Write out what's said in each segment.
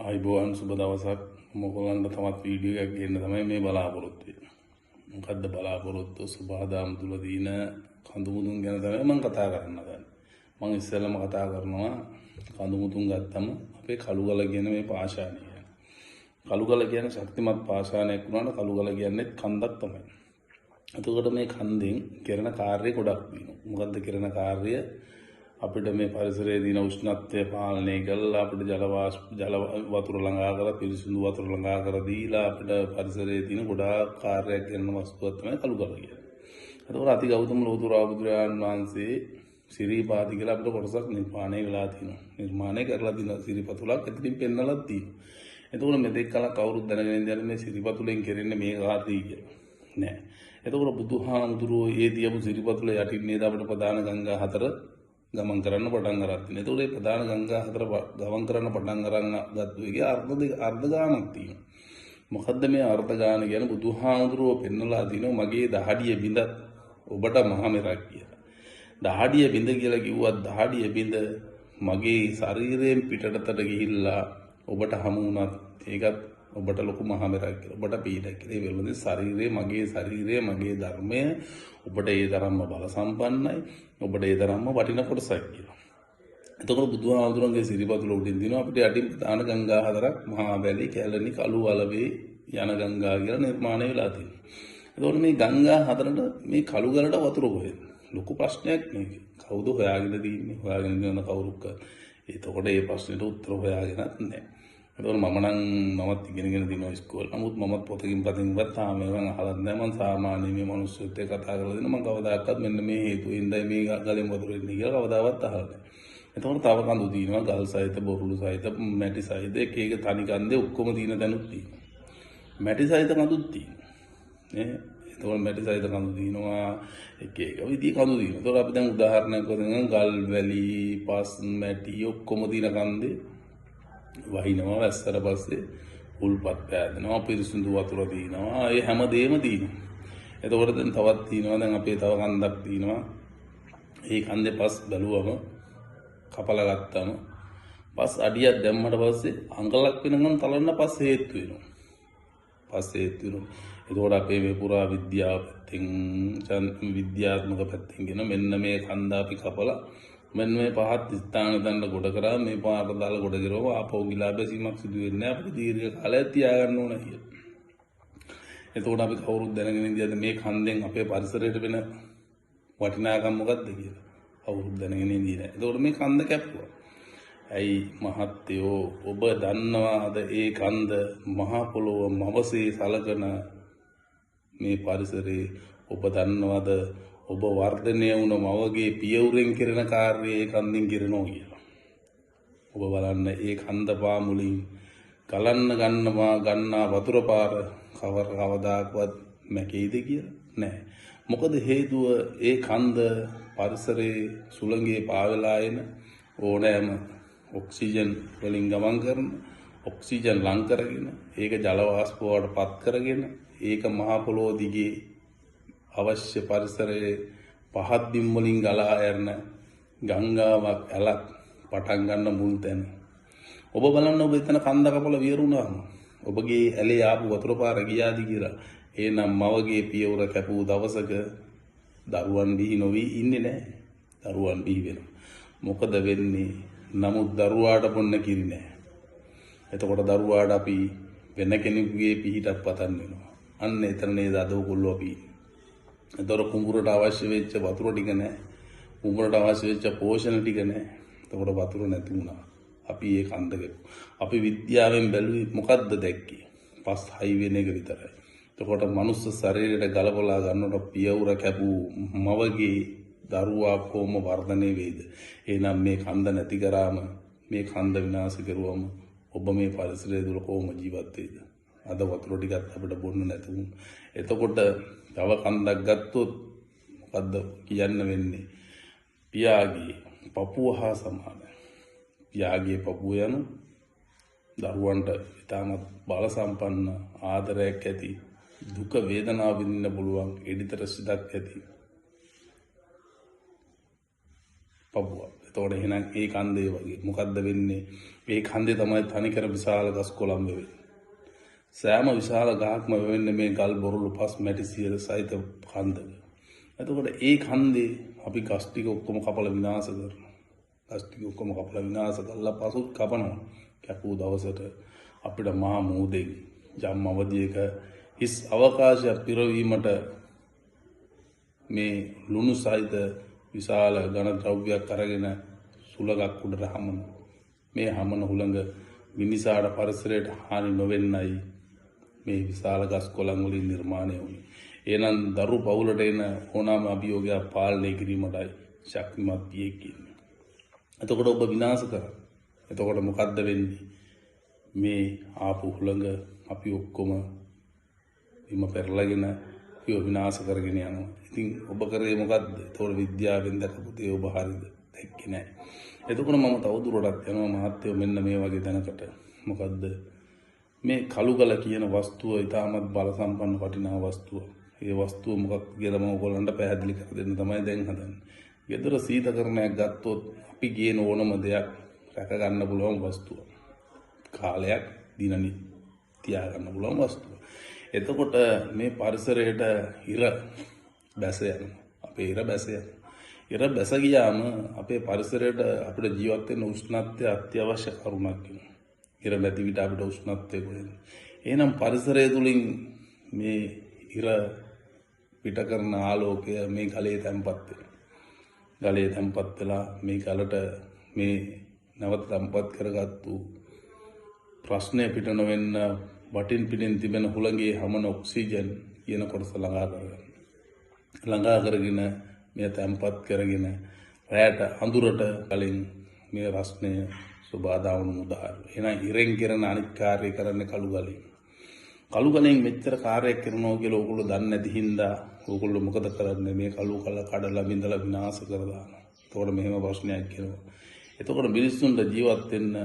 ආයිබෝවන් සුබ දවසක්. මොකලන්ට තවත් වීඩියෝ එකක් ගේන්න තමයි මේ බලාපොරොත්තු වෙන්නේ. මොකද්ද බලාපොරොත්තු? සුභාදාම් තුල දින කඳුමුදුන් ගැන තමයි මම කතා කරන්න හදන්නේ. මම ඉස්සෙල්ලාම කතා කරනවා කඳුමුදුන් ගත්තම අපේ කළුගල කියන මේ පාෂාණය ගැන. කළුගල කියන්නේ ශක්තිමත් පාෂාණයක් වුණාට කළුගල කියන්නේ කන්දක් තමයි. එතකොට මේ කන්දෙන් කරන කාර්ය ගොඩක් තියෙනවා. මොකද්ද කරන කාර්ය? අපිට මේ පරිසරයේ දින උෂ්ණත්වය පාලනය කරලා අපිට ජල වතුර ළඟා කරලා පිරිසිදු වතුර ළඟා කර දීලා අපිට පරිසරයේ තියෙන ගොඩාක් කාර්යයක් කරන වස්තුවක් තමයි කළුගල කියන්නේ. එතකොට අති ගෞතම ලෝතුරා බුදුරජාණන් වහන්සේ සිරිපාති කියලා අපිට කොටසක් නිර්මාණය වෙලා තියෙනවා. නිර්මාණය කරලා තියෙන සිරිපතුලක් එතනින් පෙන්නලා තියෙනවා. එතකොට මෙතෙක් කලක් කවුරුත් දැනගෙන ඉඳලා මේ සිරිපතුලෙන් කෙරෙන්නේ මේ කාර්යය කියලා. නෑ. එතකොට බුදුහාමුදුරුවෝ ඒ තියපු සිරිපතුල යටින් නේද අපිට ප්‍රධාන ගංගා හතර ගමන් කරන්න පටන් ගන්න තියෙනවා. ඒතකොට මේ ප්‍රධාන ගංගා හතර ගමන් කරන්න පටන් ගන්න ගත්තු එකේ අර්ථ ගානක් තියෙනවා. මොකද්ද මේ අර්ථ ගාන කියන්නේ? බුදුහාමුදුරුවෝ පෙන්නලා දිනෝ මගේ දහඩිය බිඳ ඔබට මහා මෙරක් කියලා. දහඩිය බිඳ කියලා කිව්වත් දහඩිය බිඳ මගේ ශරීරයෙන් පිටතට ගිහිල්ලා ඔබට හමු වුණත් ඒකත් ඔබට ලොකු මහා මෙරක් කියලා. ඔබට පීඩක් කියලා. ඒ වෙලෙදී ශරීරය මගේ ධර්මය ඔබට ඒ තරම්ම බල සම්පන්නයි. ඔබට ඒ තරම්ම වටින කොටසක් කියලා. එතකොට බුදුහාමුදුරන්ගේ සිරිපතුල උඩින් දිනවා අපිට යටින් ප්‍රධාන ගංගා හතරක් මහා වැලි, කැලණි, කළු වලවේ යන ගංගා කියලා නිර්මාණය වෙලා තියෙනවා. එතකොට මේ ගංගා හතරට මේ කළු ගලට වතුර කොහෙද? ලොකු ප්‍රශ්නයක් මේක. කවුද හොයාගෙන දින්නේ? හොයාගෙන දිනන කවුරුක්. එතකොට මේ ප්‍රශ්නෙට උත්තර හොයාගෙනත් නැහැ. එතකොට මමත් ඉගෙනගෙන දිනවා ඉස්කෝලේ. නමුත් මමත් පොතකින් පතින්වත් තාම මේවා අහලා නැහැ. මම සාමාන්‍ය මේ මිනිස්සුත් එක්ක කතා කරලා දෙන මම කවදාකවත් මෙන්න මේ හේතුවෙන්දයි මේ ගලෙන් වතුර එන්නේ කියලා කවදාවත් අහලා නැහැ. එතකොට තව කඳු දිනවා ගල් සහිත, බොරුළු සහිත, මැටි සහිත එක එක තනි කන්දේ ඔක්කොම දින දැනුත් තියෙනවා. මැටි සහිත කඳුත් තියෙනවා. නේ? එතකොට මැටි සහිත කඳු දිනවා එක විදිහේ කඳු දිනවා. එතකොට අපි දැන් උදාහරණයක් වශයෙන් ගල් වැලි, පස්, මැටි ඔක්කොම දින කන්දේ වහිනවා වැස්සට පස්සේ උල්පත් පෑදෙනවා පිරිසිදු වතුර දිනවා ඒ හැමදේම දිනවා. එතකොට දැන් තවත් තියෙනවා දැන් අපේ තව කන්දක් තියෙනවා. ඒ කන්දේ පස් බැලුවම කපලා ගත්තම පස් අඩියක් දැම්මට පස්සේ අඟලක් වෙනකන් තලන්න පස් හේතු වෙනවා. එතකොට අපේ මේ පුරා විද්‍යාව පැත්තෙන් විද්‍යාත්මක පැත්තෙන් කියන මෙන්න මේ කන්ද අපි කපලා මෙන්න මේ පහත් ස්ථාන දන්න ගොඩ කරා මේ පාර දාලා ගොඩ කරව ආපහු ගිලා බැසීමක් සිදු වෙන්නේ නැහැ. අපිට දීර්ඝ කාලයක් තියාගන්න ඕන කියලා. එතකොට අපි කවුරුත් දැනගෙන ඉඳියද මේ කන්දෙන් අපේ පරිසරයට වෙන වටිනාකම මොකක්ද කියලා? කවුරුත් දැනගෙන ඉඳී නැහැ. එතකොට මේ කන්ද කැපුවා. ඇයි මහත්තයෝ ඔබ දන්නවාද ඒ කන්ද මහ පොළොව මවසේ සලකන මේ පරිසරේ ඔබ දන්නවද ඔබ වර්ධනය වුණ මවගේ පියවුරෙන් කෙරෙන කාර්යය ඒ කන්දින් කෙරෙනවා කියලා. ඔබ බලන්න ඒ කන්ද පාමුලින් ගලන්න ගන්නා වතුර පාර කවදාකවත් මැකෙයිද කියලා නෑ. මොකද හේතුව ඒ කන්ද පරිසරයේ සුළඟේ පාවෙලා එන ඕනෑම ඔක්සිජන් වලින් ගමන් කරන ඔක්සිජන් ලං කරගෙන ඒක ජල වාෂ්ප බවට පත් කරගෙන ඒක මහ පොළොව දිගේ අවශ්‍ය පරිසරයේ පහත් බිම් වලින් ගලා යන ගංගාවක් ඇලක් පටන් ගන්න මුල් තැන. ඔබ බලන්න ඔබ එතන කන්ද කපලා වියරුණාම ඔබගේ ඇලේ ආපු වතුර පාර ගියාද කියලා. එහෙනම් මවගේ පියවර කැපූ දවසක දරුවන් බිහි නොවි ඉන්නේ නැහැ. දරුවන් බිහි වෙනවා. මොකද වෙන්නේ? නමුත් දරුවාට පොන්න කිරි නැහැ. එතකොට දරුවාට අපි වෙන කෙනෙකුගේ පිහිටක් පතන් වෙනවා. අන්න එතන නේද අද ඔයගොල්ලෝ අපි එතකොට කුඹුරට අවශ්‍ය වෙච්ච වතුර ටික නැහැ. කුඹුරට අවශ්‍ය වෙච්ච පෝෂණ ටික නැහැ. එතකොට වතුර නැති වුණා. අපි ඒ කන්ද අපි විද්‍යාවෙන් බැලුවේ මොකද්ද දැක්කේ? පස් හයි වෙන එක විතරයි. එතකොට මනුස්ස ශරීරයට ගලපලා ගන්නකොට පියවුර කැපූ මවගේ දරුවා කොහොම වර්ධනය වෙයිද? එහෙනම් මේ කන්ද නැති කරාම මේ කන්ද විනාශ කරුවම ඔබ මේ පරිසරය තුල කොහොම ජීවත් වෙයිද? අද වතුර ටිකක් අපිට බොන්න නැතුණු. එතකොට තව කන්දක් ගත්තොත් මොකද්ද කියන්න වෙන්නේ? පියාගේ පපුව හා සමානයි. පියාගේ පපුව යන දරුවන්ට ඉතාමත් බල සම්පන්න ආදරයක් ඇති දුක වේදනාව විඳින්න පුළුවන් එඩිතර සිතක් ඇති පපුවක්. එතකොට එහෙනම් ඒ කන්දේ වගේ මොකද්ද වෙන්නේ? මේ කන්දේ තමයි තනිකර විශාල ගස් කොළන් වෙන්නේ. සෑම විශාල ගහක්ම වෙන්නේ මේ ගල් බොරළු පස් මැටි සියල සහිත කන්දක. එතකොට ඒ කන්දේ අපි ගස් ටික ඔක්කොම කපලා විනාශ කරනවා. ගස් ටික ඔක්කොම කපලා විනාශ කරලා පසුත් කපනවා. කැපූ දවසට අපිට මහා මූදෙන් යම් අවධියක හිස් අවකාශයක් පිරවීමට මේ ලුණු සහිත විශාල ඝන ද්‍රව්‍යයක් අරගෙන සුලගක් උඩට හමන මේ හමන හුළඟ මිනිසාට පරිසරයට හානි නොවෙන්නයි මේ විශාල ගස් කොළන් වලින් නිර්මාණය වුණේ. එහෙනම් දරු පවුලට එන ඕනෑම අභියෝගයක් පාලනය කිරීමටයි ශක්තිමත් පියෙක් කියන්නේ. එතකොට ඔබ විනාශ කරා. එතකොට මොකද්ද වෙන්නේ? මේ ආපු හුළඟ අපි ඔක්කොම විම පෙරලාගෙන පිය විනාශ කරගෙන යනවා. ඉතින් ඔබ කරේ මොකද්ද? එතකොට විද්‍යාවෙන් දැකපු දේ ඔබ හරියද? දැක්කේ නැහැ. එතකොට මම තවදුරටත් යනවා මහත්තයෝ මෙන්න මේ වගේ දැනකට. මොකද්ද? මේ කළුගල කියන වස්තුව ඊටමත් බල සම්පන්න වටිනා වස්තුව. ඒ වස්තුව මොකක්ද කියලා මම ඔයගොල්ලන්ට පැහැදිලි කර දෙන්න තමයි දැන් හදන්නේ. ගෙදර සීතකරණයක් ගත්තොත් අපි ගේන ඕනම දෙයක් රැක ගන්න පුළුවන් වස්තුව. කාලයක් දිනනි තියා ගන්න පුළුවන් වස්තුව. එතකොට මේ පරිසරයට ඉර බැස යනවා. අපේ ඉර බැස යනවා. ඉර බැස ගියාම අපේ පරිසරයට අපිට ජීවත් වෙන්න උෂ්ණත්වය අත්‍යවශ්‍ය කරුණක් වෙනවා. ඉර නැති විට අපිට උෂ්ණත්වය කොහෙන්ද? එහෙනම් පරිසරය තුලින් මේ ඉර පිට කරන ආලෝකය මේ ගලේ තැම්පත් වෙනවා. ගලේ තැම්පත් වෙලා මේ ගලට මේ නැවත තැම්පත් කරගත්තු ප්‍රශ්නය පිට නොවෙන්න වටින් පිටින් තිබෙන හුළඟේ හමන ඔක්සිජන් කියන කොටස ළඟා කරගන්න. ළඟා කරගෙන මේ තැම්පත් කරගෙන රැයට අඳුරට කලින් මේ රස්නය සුබාදාවන මුදාහාර. එහෙනම් ඉරෙන් කරන අනිත් කාර්යය කරන්නේ කළු ගලෙන්. කළු ගලෙන් මෙච්චර කාර්යයක් කරනවා කියලා ඕගොල්ලෝ දන්නේ නැති හින්දා ඕගොල්ලෝ මොකද කරන්නේ? මේ කළු කල කඩලා බිඳලා විනාශ කර දානවා. එතකොට මෙහෙම ප්‍රශ්නයක් කියනවා. එතකොට මිනිස්සුන්ට ජීවත් වෙන්න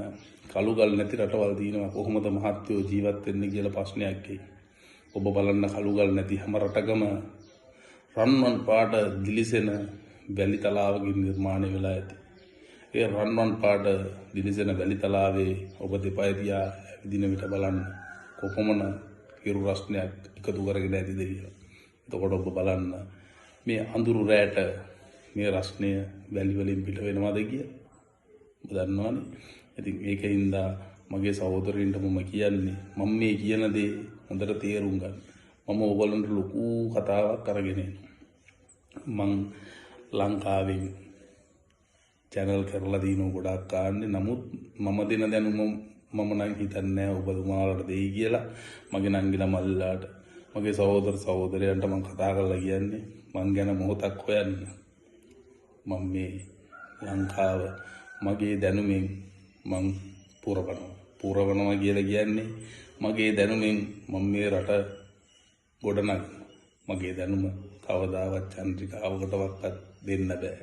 කළු ගල් නැති රටවල් දිනනවා කොහොමද මහත්යෝ ජීවත් වෙන්නේ කියලා ප්‍රශ්නයක් එයි. ඔබ බලන්න කළු ගල් නැති හැම රටකම රන්වන් පාට දිලිසෙන වැලි තලාවකින් නිර්මාණය වෙලා ඇති. ඒ රන්වන් පාට දිලිසෙන වැලි තලාවේ ඔබ දෙපය තියා ඇවිදින විට බලන්න කොපමණ හිරු රස්නයක් එකතු කරගෙන ඇතිද කියලා. එතකොට ඔබ බලන්න මේ අඳුරු රැට මේ රස්නය වැලි වලින් පිට වෙනවද කියලා. ඔබ දන්නවනේ. ඉතින් ඒකින්ද මගේ සහෝදරයින්ට මම කියන්නේ මම මේ කියන දේ හොඳට තේරුම් ගන්න. මම ඕගොල්ලන්ට ලොකු කතාවක් අරගෙන එනවා. මං ලංකාවෙන් channel කරලා දිනු ගොඩක් කාන්නේ. නමුත් මම දෙන දැනුම මම නම් හිතන්නේ ඔබතුමාලට දෙයි කියලා. මගේ නංගිලා මල්ලාට මගේ සහෝදර සහෝදරයන්ට මම කතා කරලා කියන්නේ මං ගැන මොහොතක් හොයන්න. මම මේ ලංකාව මගේ දැනුමින් මං පුරවනවා කියලා කියන්නේ මගේ දැනුමින් මම මේ රට ගොඩනගන. මගේ දැනුම කවදාවත් චන්ද්‍රිකාවකටවත් දෙන්න බෑ.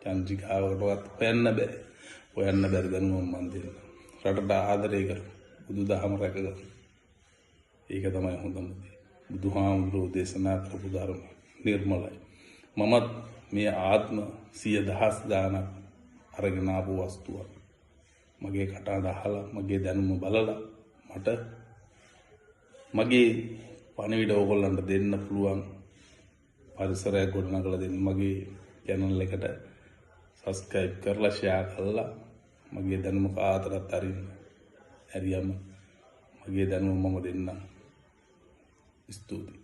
චන්ද්‍රිකාවකටවත් හොයන්න බෑ. හොයන්න බැරි දැනුම මම දෙන්න. රටට ආදරය කර බුදුදහම රැකගන්න. ඒක තමයි හොඳම දේ. බුදුහාමුදුරුවෝ දේශනා කරපු ධර්ම නිර්මලයි. මමත් මේ ආත්ම 100,000 ගානක් අරගෙන ආපු වස්තුවක්. මගේ කටහඬ අහලා මගේ දැනුම බලලා මට මගේ පණිවිඩ ඕගොල්ලන්ට දෙන්න පුළුවන් පරිසරයක් ගොඩනගලා දෙන්න. මගේ channel එකට subscribe කරලා share කරලා මගේ දැනුම කාටවත් අරින්න. හරියම මගේ දැනුම මම දෙන්නම්. ස්තුතියි.